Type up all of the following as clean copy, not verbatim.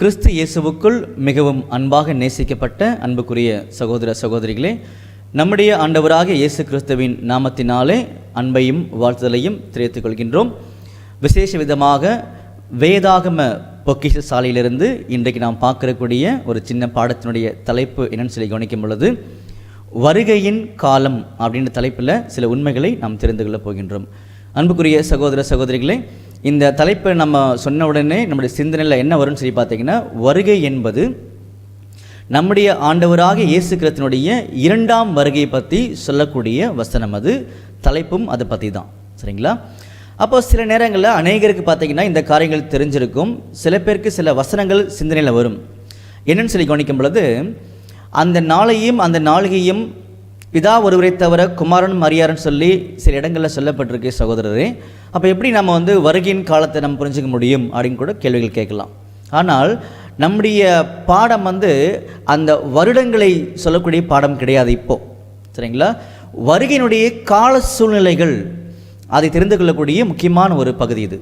கிறிஸ்து இயேசுவுக்குள் மிகவும் அன்பாக நேசிக்கப்பட்ட அன்புக்குரிய சகோதர சகோதரிகளே, நம்முடைய ஆண்டவராகிய இயேசு கிறிஸ்துவின் நாமத்தினாலே அன்பையும் வாழ்த்துதலையும் தெரிவித்துக் கொள்கின்றோம். விசேஷ விதமாக வேதாகம பொக்கிஷ சாலையிலிருந்து இன்றைக்கு நாம் பார்க்கக்கூடிய ஒரு சின்ன பாடத்தினுடைய தலைப்பு என்னன்னு சொல்லி கவனிக்கும் பொழுது, வருகையின் காலம் அப்படின்ற தலைப்பில் சில உண்மைகளை நாம் தெரிந்து கொள்ளப் போகின்றோம். அன்புக்குரிய சகோதர சகோதரிகளே, இந்த தலைப்பை நம்ம சொன்ன உடனே நம்முடைய சிந்தனையில் என்ன வரும்னு சொல்லி பார்த்தீங்கன்னா, வருகை என்பது நம்முடைய ஆண்டவராகிய இயேசு கிறிஸ்துவினுடைய இரண்டாம் வருகையை பற்றி சொல்லக்கூடிய வசனம். அது தலைப்பும் அதை பற்றி தான். சரிங்களா? அப்போ சில நேரங்களில் அநேகருக்கு பார்த்தீங்கன்னா இந்த காரியங்கள் தெரிஞ்சிருக்கும். சில பேருக்கு சில வசனங்கள் சிந்தனையில் வரும். என்னன்னு சொல்லி கவனிக்கும் பொழுது, அந்த நாளையும் அந்த நாளிகையும் பிதா ஒருவரை தவிர குமாரன் மரியாரன்னு சொல்லி சில இடங்களில் சொல்லப்பட்டிருக்கு சகோதரரே. அப்போ எப்படி நம்ம வருகையின் காலத்தை நம்ம புரிஞ்சுக்க முடியும் அப்படின்னு கூட கேள்விகள் கேட்கலாம். ஆனால் நம்முடைய பாடம் அந்த வருடங்களை சொல்லக்கூடிய பாடம் கிடையாது இப்போது. சரிங்களா? வருகையினுடைய கால சூழ்நிலைகள் அதை தெரிந்து கொள்ளக்கூடிய முக்கியமான ஒரு பகுதி இது.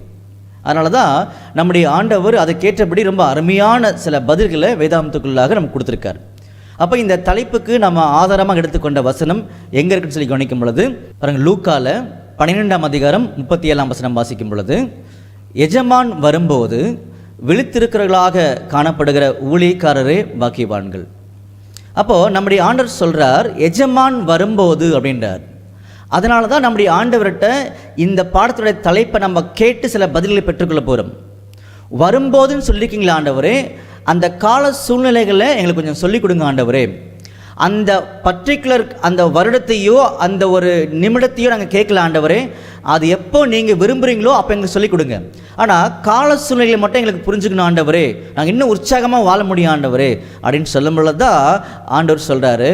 அதனால தான் நம்முடைய ஆண்டவர் அதுக்கேற்றபடி ரொம்ப அருமையான சில பதில்களை வேதாந்தத்துக்குள்ளாக நமக்கு கொடுத்துருக்கார். அப்போ இந்த தலைப்புக்கு நம்ம ஆதாரமாக எடுத்துக்கொண்ட வசனம் எங்கே இருக்குன்னு சொல்லி கவனிக்கும் பொழுது பாருங்கள், லூக்கால 12ஆம் அதிகாரம் 37ஆம் வசனம் வாசிக்கும் பொழுது, எஜமான் வரும்போது விழித்திருக்கிறவர்களாக காணப்படுகிற ஊழியக்காரரே பாக்கியவான்கள். அப்போது நம்முடைய ஆண்டவர் சொல்கிறார் எஜமான் வரும்போது அப்படின்றார். அதனால தான் நம்முடைய ஆண்டவர்கிட்ட இந்த பாடத்துடைய தலைப்பை நம்ம கேட்டு சில பதில்களை பெற்றுக்கொள்ள போகிறோம். வரும்போதுன்னு சொல்லியிருக்கீங்களா ஆண்டவரே, அந்த கால சூழ்நிலைகளை எங்களுக்கு கொஞ்சம் சொல்லிக் கொடுங்க ஆண்டவரே. அந்த பர்டிகுலர் அந்த வருடத்தையோ அந்த ஒரு நிமிடத்தையோ நாங்கள் கேட்கல ஆண்டவரே, அது எப்போ நீங்கள் விரும்புகிறீங்களோ அப்போ எங்களுக்கு சொல்லிக் கொடுங்க. ஆனால் கால சூழ்நிலைகளை மட்டும் எங்களுக்கு புரிஞ்சுக்கணும் ஆண்டவரே, நாங்கள் இன்னும் உற்சாகமாக வாழ முடியும் ஆண்டவரே அப்படின்னு சொல்லும் பொழுது தான் ஆண்டவர் சொல்கிறாரு,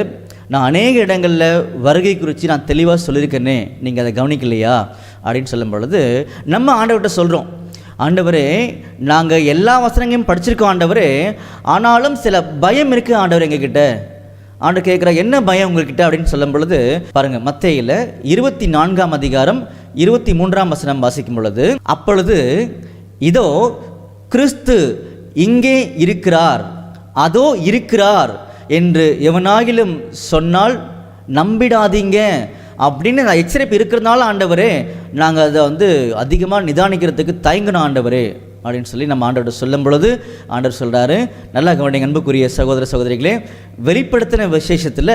நான் அநேக இடங்களில் வருகை குறித்து நான் தெளிவாக சொல்லியிருக்கேனே, நீங்கள் அதை கவனிக்கலையா அப்படின்னு சொல்லும் பொழுது நம்ம ஆண்டவர்கிட்ட சொல்கிறோம், ஆண்டவரே நாங்கள் எல்லா வசனங்களையும் படிச்சிருக்கோம் ஆண்டவரே, ஆனாலும் சில பயம் இருக்குது ஆண்டவர் எங்ககிட்ட. ஆண்டவர் கேட்குற என்ன பயம் உங்கள்கிட்ட அப்படின்னு சொல்லும் பொழுது பாருங்கள், மத்தேயுல 24ஆம் அதிகாரம் 23ஆம் வசனம் வாசிக்கும் பொழுது, அப்பொழுது இதோ கிறிஸ்து இங்கே இருக்கிறார், அதோ இருக்கிறார் என்று எவனாகிலும் சொன்னால் நம்பிடாதீங்க அப்படின்னு நான் எச்சரிப்பு இருக்கிறதுனால ஆண்டவரே நாங்கள் அதை அதிகமாக நிதானிக்கிறதுக்கு தயங்கணும் ஆண்டவரே அப்படின்னு சொல்லி நம்ம ஆண்டவர்கிட்ட சொல்லும் பொழுது ஆண்டவர் சொல்கிறாரு, நல்லா கவனிங்க அன்புக்குரிய சகோதர சகோதரிகளே, வெளிப்படுத்தின விசேஷத்தில்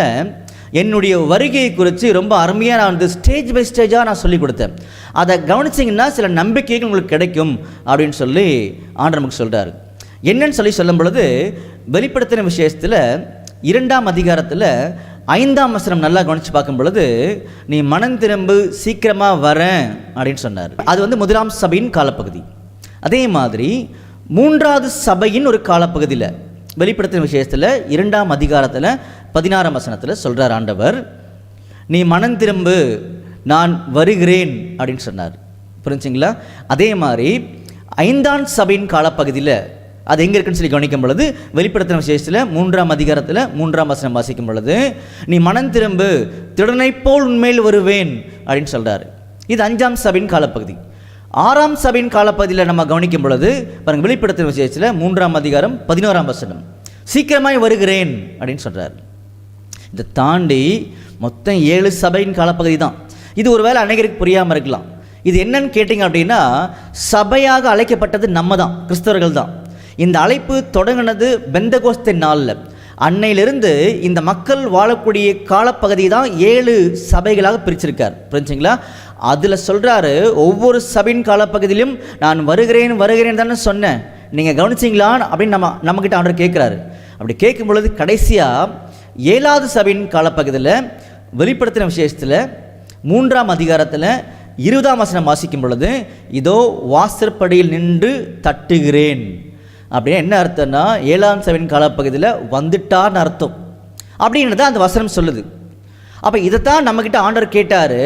என்னுடைய வருகையை குறித்து ரொம்ப அருமையாக நான் ஸ்டேஜ் பை ஸ்டேஜாக நான் சொல்லிக் கொடுத்தேன். அதை கவனிச்சிங்கன்னா சில நம்பிக்கைகள் உங்களுக்கு கிடைக்கும் அப்படின்னு சொல்லி ஆண்டவர் நமக்கு சொல்கிறார். என்னன்னு சொல்லி சொல்லும் பொழுது வெளிப்படுத்தின விசேஷத்தில் 2ஆம் அதிகாரத்தில் 5ஆம் வசனம் நல்லா கவனித்து பார்க்கும் பொழுது, நீ மனம் திரும்பு சீக்கிரமாக வரேன் அப்படின்னு சொன்னார். அது முதலாம் சபையின் காலப்பகுதி. அதே மாதிரி 3வது சபையின் ஒரு காலப்பகுதியில் வெளிப்படுத்தின விஷயத்தில் 2ஆம் அதிகாரத்தில் 16ஆம் வசனத்தில் சொல்கிறார் ஆண்டவர், நீ மனம் திரும்பு நான் வருகிறேன் அப்படின்னு சொன்னார். புரிஞ்சுங்களா? அதே மாதிரி 5ஆம் சபையின் காலப்பகுதியில் அது எங்கே இருக்குன்னு சொல்லி கவனிக்கும் பொழுது வெளிப்படுத்தின விசேஷத்தில் 3ஆம் அதிகாரத்தில் 3ஆம் வசனம் வாசிக்கும் பொழுது, நீ மனம் திரும்பு திடனை போல் உண்மையில் வருவேன் அப்படின்னு சொல்கிறார். இது 5ஆம் சபையின் காலப்பகுதி. 6ஆம் சபையின் காலப்பகுதியில் நம்ம கவனிக்கும் பொழுது பாருங்கள், வெளிப்படுத்தின விசேஷத்தில் 3ஆம் அதிகாரம் 11ஆம் வசனம், சீக்கிரமாய் வருகிறேன் அப்படின்னு சொல்கிறார். இதை தாண்டி மொத்தம் 7 சபையின் காலப்பகுதி தான். இது ஒரு வேளை அநேகருக்கு புரியாமல் இருக்கலாம். இது என்னன்னு கேட்டிங்க அப்படின்னா, சபையாக அழைக்கப்பட்டது நம்ம தான், கிறிஸ்தவர்கள் தான். இந்த அழைப்பு தொடங்கினது பெந்தகோஸ்தே நாளில். அன்னையிலிருந்து இந்த மக்கள் வாழக்கூடிய காலப்பகுதி தான் 7 சபைகளாக பிரிச்சிருக்கார். புரிஞ்சுங்களா? அதில் சொல்கிறாரு, ஒவ்வொரு சபையின் காலப்பகுதியிலும் நான் வருகிறேன் வருகிறேன் தானே சொன்னேன், நீங்கள் கவனிச்சிங்களா அப்படின்னு நம்மக்கிட்ட ஆண்டவர் கேட்குறாரு. அப்படி கேட்கும் பொழுது கடைசியாக 7வது சபையின் காலப்பகுதியில் வெளிப்படுத்தின விசேஷத்தில் 3ஆம் அதிகாரத்தில் 20ஆம் வசனம் வாசிக்கும் பொழுது, இதோ வாசற்படியில் நின்று தட்டுகிறேன் அப்படின்னு என்ன அர்த்தம்னா, 7ஆம் சபையின் காலப்பகுதியில் வந்துட்டார்னு அர்த்தம் அப்படின்றத அந்த வசனம் சொல்லுது. அப்போ இதைத்தான் நம்மக்கிட்ட ஆண்டவர் கேட்டார்,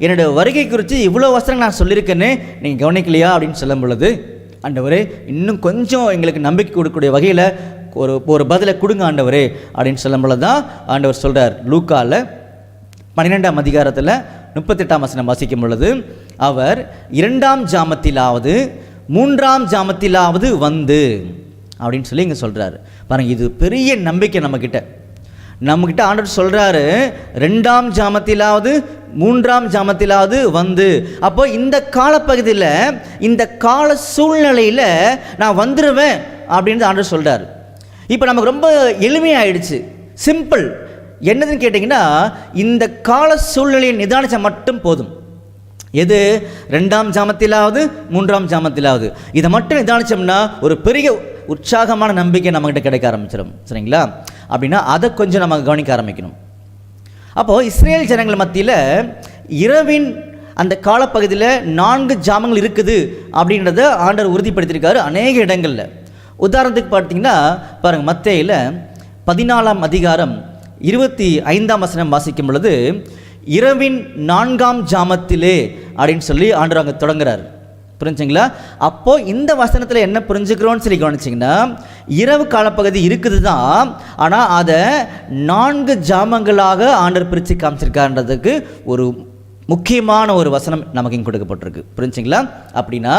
என்னோட வருகை குறித்து இவ்வளோ வசனம் நான் சொல்லியிருக்கேன்னு நீங்கள் கவனிக்கலையா அப்படின்னு சொல்லும் பொழுது, ஆண்டவரே இன்னும் கொஞ்சம் எங்களுக்கு நம்பிக்கை கொடுக்கக்கூடிய வகையில் ஒரு பதிலை கொடுங்க ஆண்டவரே அப்படின்னு சொல்லும் பொழுது தான் ஆண்டவர் சொல்கிறார். லூக்கால 12ஆம் அதிகாரத்தில் 38ஆம் வசனம் வாசிக்கும் பொழுது, அவர் 2ஆம் ஜாமத்திலாவது 3ஆம் ஜாமத்திலாவது வந்து அப்படின்னு சொல்லி இங்கே சொல்கிறாரு. பாருங்கள், இது பெரிய நம்பிக்கை நம்மக்கிட்ட ஆண்டவர் சொல்கிறாரு, 2ஆம் ஜாமத்திலாவது 3ஆம் ஜாமத்திலாவது வந்து. அப்போ இந்த காலப்பகுதியில், இந்த கால சூழ்நிலையில் நான் வந்துடுவேன் அப்படின்னு ஆண்டவர் சொல்கிறார். இப்போ நமக்கு ரொம்ப எளிமையாயிடுச்சு, சிம்பிள். என்னதுன்னு கேட்டிங்கன்னா, இந்த கால சூழ்நிலையை நிதானிச்சா மட்டும் போதும். எது? 2ஆம் ஜாமத்திலாவது 3ஆம் ஜாமத்திலாவது, இதை மட்டும் நிதானிச்சோம்னா ஒரு பெரிய உற்சாகமான நம்பிக்கை நம்மகிட்ட கிடைக்க ஆரம்பிச்சிடும். சரிங்களா? அப்படின்னா அதை கொஞ்சம் நம்ம கவனிக்க ஆரம்பிக்கணும். அப்போது இஸ்ரேல் ஜனங்கள் மத்தியில் இரவின் அந்த காலப்பகுதியில் 4 ஜாமங்கள் இருக்குது அப்படின்றத ஆண்டவர் உறுதிப்படுத்தியிருக்காரு அநேக இடங்களில். உதாரணத்துக்கு பார்த்தீங்கன்னா பாருங்கள், மத்தேயுல 14ஆம் அதிகாரம் 25ஆம் வசனம் வாசிக்கும் பொழுது, இரவின் 4ஆம் ஜாமத்திலே அப்படின்னு சொல்லி ஆண்டவர் அங்கே தொடங்குறார். புரிஞ்சுங்களா? அப்போது இந்த வசனத்தில் என்ன புரிஞ்சுக்கிறோன்னு சொல்லி கவனிச்சிங்கன்னா, இரவு காலப்பகுதி இருக்குது தான், ஆனால் அதை 4 ஜாமங்களாக ஆண்டவர் பிரித்து காமிச்சிருக்கான்றதுக்கு ஒரு முக்கியமான ஒரு வசனம் நமக்கு இங்கே கொடுக்கப்பட்டிருக்கு. புரிஞ்சுங்களா? அப்படின்னா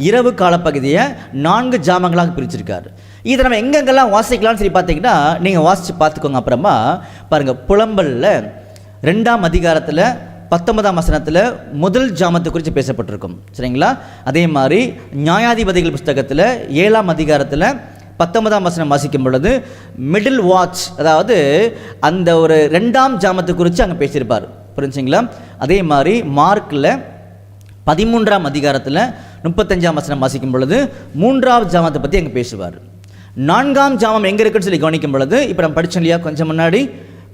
இரவு காலப்பகுதியை 4 ஜாமங்களாக பிரிச்சிருக்காரு. இதை நம்ம எங்கெங்கெல்லாம் வாசிக்கலாம்னு சொல்லி பார்த்தீங்கன்னா, நீங்கள் வாசித்து பார்த்துக்கோங்க. அப்புறமா பாருங்கள், புலம்பலில் 2ஆம் அதிகாரத்தில் 19ஆம் வசனத்தில் முதல் ஜாமத்தை குறித்து பேசப்பட்டிருக்கும். சரிங்களா? அதே மாதிரி நியாயாதிபதிகள் புஸ்தகத்தில் 7ஆம் அதிகாரத்தில் 19ஆம் வசனம் வாசிக்கும் பொழுது மிடில் வாட்ச், அதாவது அந்த ஒரு 2ஆம் ஜாமத்தை குறித்து அங்கே பேசியிருப்பார். புரிஞ்சுங்களா? அதே மாதிரி மார்க்கில் 13ஆம் அதிகாரத்தில் 35ஆம் வசனம் வாசிக்கும் பொழுது 3ஆவது ஜாமத்தை பற்றி அங்கே பேசுவார். 4ஆம் ஜாமம் எங்கே இருக்குன்னு சொல்லி கவனிக்கும் பொழுது, இப்போ நம்ம படித்தோம் இல்லையா கொஞ்சம் முன்னாடி,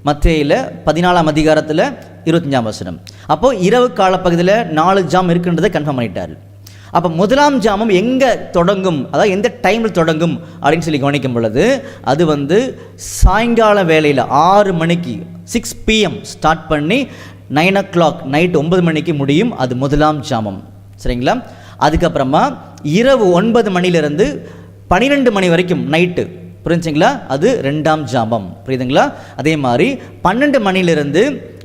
மத்தேயுல 14ஆம் அதிகாரத்தில் 25ஆம் வசனம். அப்போது இரவு காலப்பகுதியில் 4 ஜாம் இருக்குன்றதை கன்ஃபார்ம் பண்ணிட்டார். அப்போ முதலாம் ஜாமம் எங்கே தொடங்கும், அதாவது எந்த டைமில் தொடங்கும் அப்படின்னு சொல்லி கவனிக்கும் பொழுது, அது வந்து சாயங்கால வேளையில் 6 மணிக்கு 6 PM ஸ்டார்ட் பண்ணி 9 o'clock நைட் 9 மணிக்கு முடியும். அது முதலாம் ஜாமம். சரிங்களா? அதுக்கப்புறமா இரவு 9 மணிலிருந்து 12 மணி வரைக்கும் நைட்டு. புரிஞ்சுங்களா? அது 2ஆம் ஜாமம். புரியுதுங்களா? அதே மாதிரி 12 மணிலிருந்து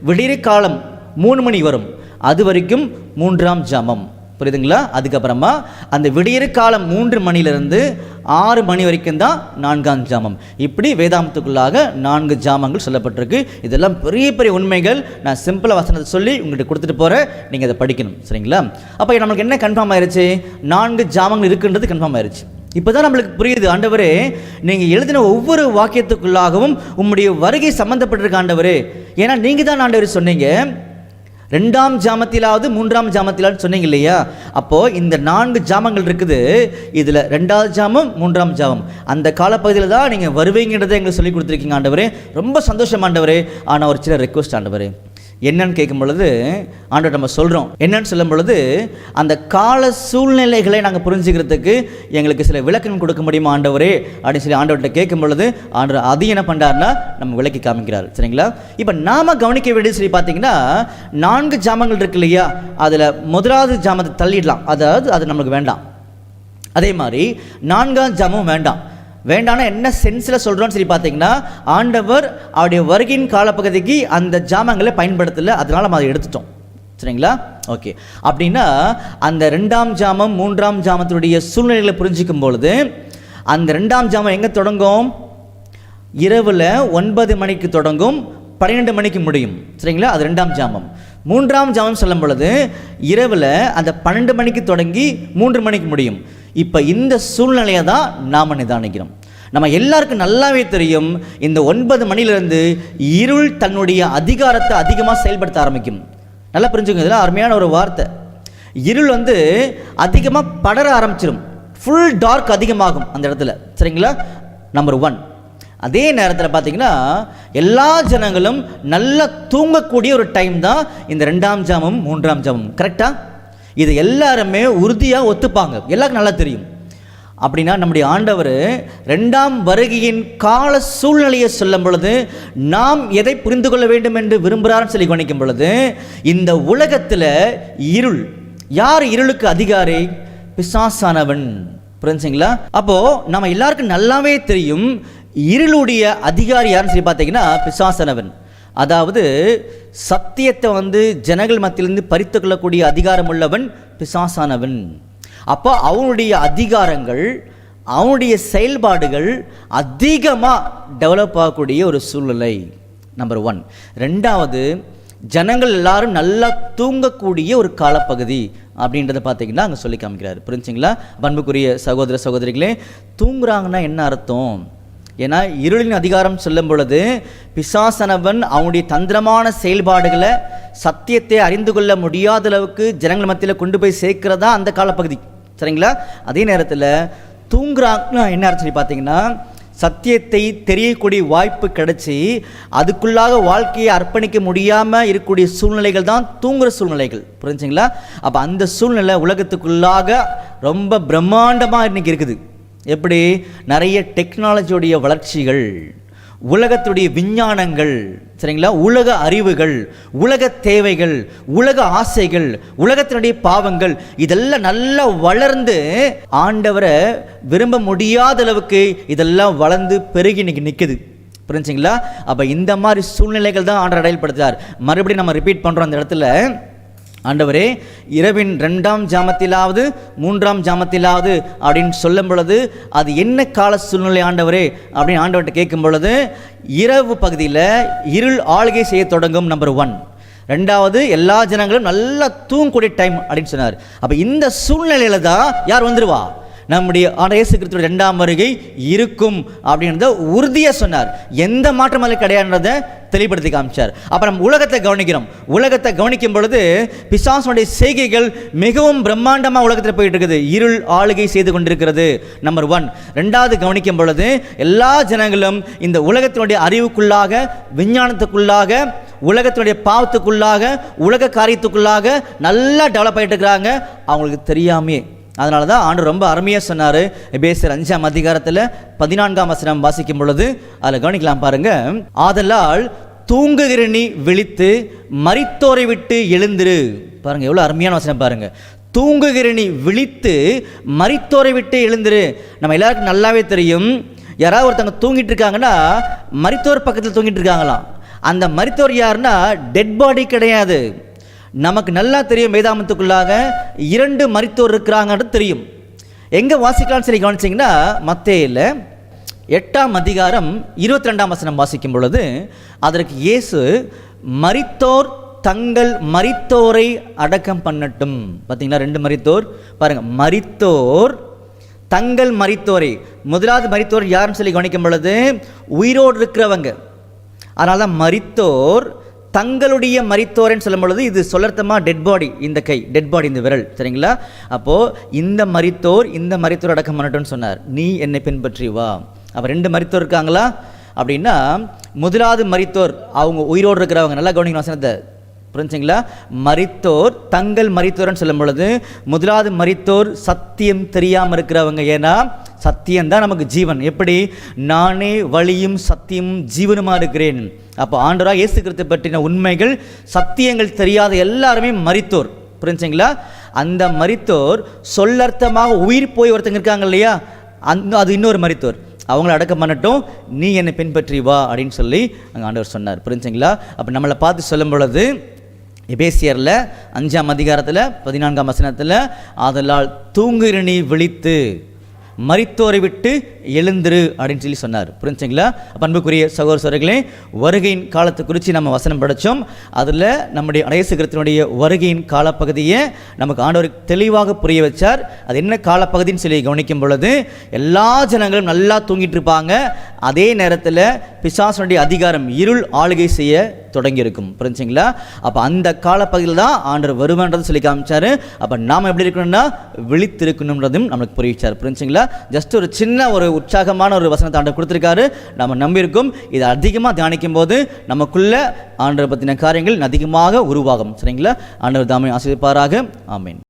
விடிய காலம் 3 மணி வரும், அது வரைக்கும் 3ஆம் ஜாமம். புரியுதுங்களா? அதுக்கப்புறமா அந்த விடியற் காலம் 3 மணிலிருந்து 6 மணி வரைக்கும் தான் 4ஆம் ஜாமம். இப்படி வேதாமத்துக்குள்ளாக 4 ஜாமங்கள் சொல்லப்பட்டிருக்கு. இதெல்லாம் பெரிய பெரிய உண்மைகள். நான் சிம்பிளாக வசனத்தை சொல்லி உங்கள்கிட்ட கொடுத்துட்டு போகிறேன், நீங்கள் அதை படிக்கணும். சரிங்களா? அப்போ நம்மளுக்கு என்ன கன்ஃபார்ம் ஆயிடுச்சு? 4 ஜாமங்கள் இருக்குன்றது கன்ஃபார்ம் ஆயிடுச்சு. இப்போ தான் நம்மளுக்கு புரியுது, ஆண்டவரே நீங்கள் எழுதின ஒவ்வொரு வாக்கியத்துக்குள்ளாகவும் உம்முடைய வருகை சம்மந்தப்பட்டிருக்க ஆண்டவரே. ஏன்னா நீங்கள் தான் ஆண்டவர் சொன்னீங்க 2ஆம் ஜாமத்திலாவது 3ஆம் ஜாமத்திலாவது சொன்னீங்க இல்லையா? அப்போது இந்த 4 ஜாமங்கள் இருக்குது. இதில் 2ஆவது ஜாமம் 3ஆம் ஜாமம் அந்த காலப்பகுதியில் தான் நீங்கள் வருவீங்கிறத எங்களுக்கு சொல்லி கொடுத்துருக்கீங்க ஆண்டவரே. ரொம்ப சந்தோஷம் ஆண்டவரே. ஆனால் ஒரு சில ரெக்வஸ்ட் ஆண்டவரே. என்னன்னு கேட்கும் பொழுது ஆண்டவர் நம்ம சொல்கிறோம். என்னன்னு சொல்லும் பொழுது, அந்த கால சூழ்நிலைகளை நாங்கள் புரிஞ்சுக்கிறதுக்கு எங்களுக்கு சில விளக்கம் கொடுக்க முடியுமா ஆண்டவரே அப்படின்னு சொல்லி ஆண்டவர்கிட்ட கேட்கும் பொழுது, ஆண்டவர் அது என்ன பண்ணுறாருன்னா நம்ம விளக்கி காமிக்கிறார். சரிங்களா? இப்போ நாம் கவனிக்க வேண்டியது சொல்லி பார்த்தீங்கன்னா, 4 ஜாமங்கள் இருக்கு இல்லையா? அதில் முதலாவது ஜாமத்தை தள்ளிடலாம், அதாவது அது நம்மளுக்கு வேண்டாம். அதே மாதிரி 4ஆம் ஜாமம் வேண்டாம்னா என்ன சென்ஸில் சொல்கிறோன்னு சொல்லி பார்த்தீங்கன்னா, ஆண்டவர் அவருடைய வருகையின் காலப்பகுதிக்கு அந்த ஜாமங்களை பயன்படுத்தலை, அதனால் நம்ம அதை எடுத்துட்டோம். சரிங்களா? ஓகே. அப்படின்னா அந்த 2ஆம் ஜாமம் 3ஆம் ஜாமத்தினுடைய சூழ்நிலைகளை புரிஞ்சிக்கும் பொழுது, அந்த 2ஆம் ஜாமம் எங்கே தொடங்கும்? இரவில் 9 மணிக்கு தொடங்கும், 12 மணிக்கு முடியும். சரிங்களா? அது 2ஆம் ஜாமம். 3ஆம் ஜாமம் சொல்லும் பொழுது இரவில் அந்த 12 மணிக்கு தொடங்கி 3 மணிக்கு முடியும். இப்போ இந்த சூழ்நிலையை தான் நாம் நிதானிக்கிறோம். நம்ம எல்லாருக்கும் நல்லாவே தெரியும், இந்த 9 மணிலிருந்து இருள் தன்னுடைய அதிகாரத்தை அதிகமாக செயல்படுத்த ஆரம்பிக்கும். நல்லா புரிஞ்சுக்கோங்க, இதெல்லாம் அருமையான ஒரு வார்த்தை. இருள் வந்து அதிகமாக படர ஆரம்பிச்சிடும், ஃபுல் டார்க் அதிகமாகும் அந்த இடத்துல. சரிங்களா? நம்பர் 1. அதே நேரத்தில் பார்த்தீங்கன்னா எல்லா ஜனங்களும் நல்லா தூங்கக்கூடிய ஒரு டைம் தான் இந்த 2ஆம் ஜாமம் 3ஆம் ஜாமம். கரெக்டாக? இது எல்லாருமே உறுதியாக ஒத்துப்பாங்க, எல்லாருக்கும் நல்லா தெரியும். அப்படின்னா நம்முடைய ஆண்டவர் 2ஆம் வருகையின் கால சூழ்நிலையை சொல்லும் பொழுது நாம் எதை புரிந்து கொள்ள வேண்டும் என்று விரும்புகிறார்னு சொல்லி கவனிக்கும் பொழுது, இந்த உலகத்தில் இருள், யார் இருளுக்கு அதிகாரி? பிசாசானவன். புரிஞ்சுங்களா? அப்போது நம்ம எல்லாருக்கும் நல்லாவே தெரியும், இருளுடைய அதிகாரி யாருன்னு சொல்லி பார்த்தீங்கன்னா பிசாசானவன். அதாவது சத்தியத்தை வந்து ஜனங்கள் மத்தியிலிருந்து பறித்து கொள்ளக்கூடிய அதிகாரம் உள்ளவன் பிசாசானவன். அப்போ அவனுடைய அதிகாரங்கள் அவனுடைய செயல்பாடுகள் அதிகமாக டெவலப் ஆகக்கூடிய ஒரு சூழ்நிலை நம்பர் 1. 2வது, ஜனங்கள் எல்லாரும் நல்லா தூங்கக்கூடிய ஒரு காலப்பகுதி அப்படின்றத பார்த்தீங்கன்னா அங்கே சொல்லி காமிக்கிறார். புரிஞ்சுங்களா? அன்புக்குரிய சகோதர சகோதரிகளே, தூங்குறாங்கன்னா என்ன அர்த்தம்? ஏன்னா இருளின் அதிகாரம் சொல்லும் பொழுது பிசாசனவன் அவனுடைய தந்திரமான செயல்பாடுகளை சத்தியத்தை அறிந்து கொள்ள முடியாத அளவுக்கு ஜனங்கள் மத்தியில் கொண்டு போய் சேர்க்கிறதா அந்த காலப்பகுதி. சரிங்களா? அதே நேரத்தில் தூங்குறாங்கன்னா என்ன அர்த்தம் சொல்லி பார்த்தீங்கன்னா, சத்தியத்தை தெரியக்கூடிய வாய்ப்பு கிடைச்சி அதுக்குள்ளாக வாழ்க்கையை அர்ப்பணிக்க முடியாமல் இருக்கக்கூடிய சூழ்நிலைகள் தான் தூங்குற சூழ்நிலைகள். புரிஞ்சுங்களா? அப்போ அந்த சூழ்நிலை உலகத்துக்குள்ளாக ரொம்ப பிரம்மாண்டமாக இன்னைக்கு இருக்குது. எப்படி? நிறைய டெக்னாலஜியோடைய வளர்ச்சிகள், உலகத்துடைய விஞ்ஞானங்கள், சரிங்களா, உலக அறிவுகள், உலக தேவைகள், உலக ஆசைகள், உலகத்தினுடைய பாவங்கள், இதெல்லாம் நல்லா வளர்ந்து ஆண்டவரை விரும்ப முடியாத அளவுக்கு இதெல்லாம் வளர்ந்து பெருகி இன்னைக்கு நிற்குது. புரிஞ்சுங்களா? அப்போ இந்த மாதிரி சூழ்நிலைகள் தான் ஆண்டவர் அடையாளப்படுத்துகிறார். மறுபடியும் நம்ம ரிப்பீட் பண்ணுறோம் அந்த இடத்துல, ஆண்டவரே இரவின் 2ஆம் ஜாமத்திலாவது 3ஆம் ஜாமத்திலாவது அப்படின்னு சொல்லும் பொழுது அது என்ன கால சூழ்நிலை ஆண்டவரே அப்படின்னு ஆண்டவர்கிட்ட கேட்கும் பொழுது, இரவு பகுதியில் இருள் ஆளுகை செய்ய தொடங்கும் நம்பர் 1. 2வது, எல்லா ஜனங்களும் நல்லா தூங்கக்கூடிய டைம் அப்படின்னு சொன்னார். அப்போ இந்த சூழ்நிலையில தான் யார் வந்துடுவா? நம்முடைய இயேசு கிறிஸ்துவின் 2ஆம் வருகை இருக்கும் அப்படின்றத உறுதியாக சொன்னார். எந்த மாற்றம் அதில் கிடையாதுன்றதை தெளிவுபடுத்தி காமிச்சார். அப்போ நம்ம உலகத்தை கவனிக்கிறோம். உலகத்தை கவனிக்கும் பொழுது பிசாசுடைய செய்கைகள் மிகவும் பிரம்மாண்டமாக உலகத்தில் போயிட்டு இருக்குது. இருள் ஆளுகை செய்து கொண்டிருக்கிறது நம்பர் 1. 2வது, கவனிக்கும் பொழுது எல்லா ஜனங்களும் இந்த உலகத்தினுடைய அறிவுக்குள்ளாக, விஞ்ஞானத்துக்குள்ளாக, உலகத்தினுடைய பாவத்துக்குள்ளாக, உலக காரியத்துக்குள்ளாக நல்லா டெவலப் ஆகிட்டு இருக்கிறாங்க, அவங்களுக்கு தெரியாமே. அதனால தான் ஆண்டு ரொம்ப அருமையாக சொன்னார். எபேசியர் 5ஆம் அதிகாரத்தில் 14ஆம் வசனம் வாசிக்கும் பொழுது அதில் கவனிக்கலாம் பாருங்க. ஆதலால் தூங்குகிற நீ விழித்து மரித்தோரை விட்டு எழுந்திரு. பாருங்க எவ்வளோ அருமையான வசனம் பாருங்க. தூங்குகிற நீ விழித்து மரித்தோரை விட்டு எழுந்திரு. நம்ம எல்லாருக்கும் நல்லாவே தெரியும், யாராவது ஒருத்தவங்க தூங்கிட்டு இருக்காங்கன்னா மரித்தோர் பக்கத்தில் தூங்கிட்டு இருக்காங்களாம். அந்த மரித்தோர் யாருன்னா டெட் பாடி கிடையாது. நமக்கு நல்லா தெரியும், வேதாமத்துக்குள்ளாக 2 மரித்தோர் இருக்கிறாங்கன்றது தெரியும். எங்கே வாசிக்கலாம்னு சொல்லி கவனிச்சிங்கன்னா, மத்தேயுல 8ஆம் அதிகாரம் 22ஆம் வசனம் வாசிக்கும் பொழுது அதற்கு இயேசு மரித்தோர் தங்கள் மரித்தோரை அடக்கம் பண்ணட்டும். பார்த்தீங்களா? 2 மரித்தோர் பாருங்க. மரித்தோர் தங்கள் மரித்தோரை, முதலாவது மரித்தோர் யாருன்னு சொல்லி கவனிக்கும் பொழுது உயிரோடு இருக்கிறவங்க. அதனால தான் மரித்தோர் தங்களுடைய மரித்தோரன்னு சொல்லும் பொழுது இது சொல்லர்த்தமாக டெட் பாடி, இந்த கை டெட் பாடி, இந்த விரல். சரிங்களா? அப்போது இந்த மரித்தோர் அடக்கம் பண்ணட்டும்னு சொன்னார். நீ என்னை பின்பற்றி வா. அப்போ 2 மரித்தோர் இருக்காங்களா அப்படின்னா, முதலாவது மரித்தோர் அவங்க உயிரோடு இருக்கிறவங்க. நல்லா கவனிக்கணும் வசனத்தை. புரிஞ்சுங்களா? மரித்தோர் தங்கள் மரித்தோர்னு சொல்லும் பொழுது முதலாவது மரித்தோர் சத்தியம் தெரியாமல் இருக்கிறவங்க. ஏன்னா சத்தியம்தான் நமக்கு ஜீவன். எப்படி? நானே வழியும் சத்தியமும் ஜீவனுமா இருக்கிறேன். அப்போ ஆண்டவராக இயேசு கிறிஸ்து பற்றின உண்மைகள், சத்தியங்கள் தெரியாத எல்லாருமே மரித்தோர். புரிஞ்சுங்களா? அந்த மரித்தோர் சொல்லர்த்தமாக உயிர் போய் ஒருத்தங்க இருக்காங்க இல்லையா, அது இன்னொரு மரித்தோர். அவங்கள அடக்கம் பண்ணட்டும், நீ என்னை பின்பற்றி வா அப்படின்னு சொல்லி அங்கே ஆண்டவர் சொன்னார். புரிஞ்சுங்களா? அப்போ நம்மளை பார்த்து சொல்லும் பொழுது எபேசியரில் 5ஆம் அதிகாரத்தில் 14ஆம் வசனத்தில் ஆதலால் தூங்குகிற நீ விழித்து மரித்தோரை விட்டு எழுந்திரு அப்படின்னு சொல்லி சொன்னார். புரிஞ்சுங்களா? அன்புக்குரிய சகோதர சகோதரிகளே, வருகையின் காலத்தை குறித்து நம்ம வசனம் படித்தோம். அதில் நம்முடைய இயேசு கிறிஸ்துவினுடைய வருகையின் காலப்பகுதியை நமக்கு ஆண்டவர் தெளிவாக புரிய வச்சார். அது என்ன காலப்பகுதின்னு சொல்லி கவனிக்கும் பொழுது எல்லா ஜனங்களும் நல்லா தூங்கிட்டு இருப்பாங்க. அதே நேரத்தில் பிசாசுடைய அதிகாரம், இருள் ஆளுகை செய்ய தொடங்கியிருக்கும். புரிஞ்சுங்களா? அப்போ அந்த காலப்பகுதியில் தான் ஆண்டவர் வருவான்றதை சொல்லி காமிச்சார். அப்போ நாம் எப்படி இருக்கணும்னா விழித்திருக்கணுன்றதும் நம்மளுக்கு புரிவிச்சார். புரிஞ்சுங்களா? ஜஸ்ட் ஒரு சின்ன ஒரு உற்சாகமான ஒரு வசனத்தை ஆண்டவர் கொடுத்துருக்காரு. நம்ம நம்பியிருக்கோம். இதை அதிகமாக தியானிக்கும் போது நமக்குள்ள ஆண்டவர் பற்றின காரியங்கள் அதிகமாக உருவாகும். சரிங்களா? ஆண்டவர் தாமே ஆசீர்வதிப்பாராக. ஆமீன்.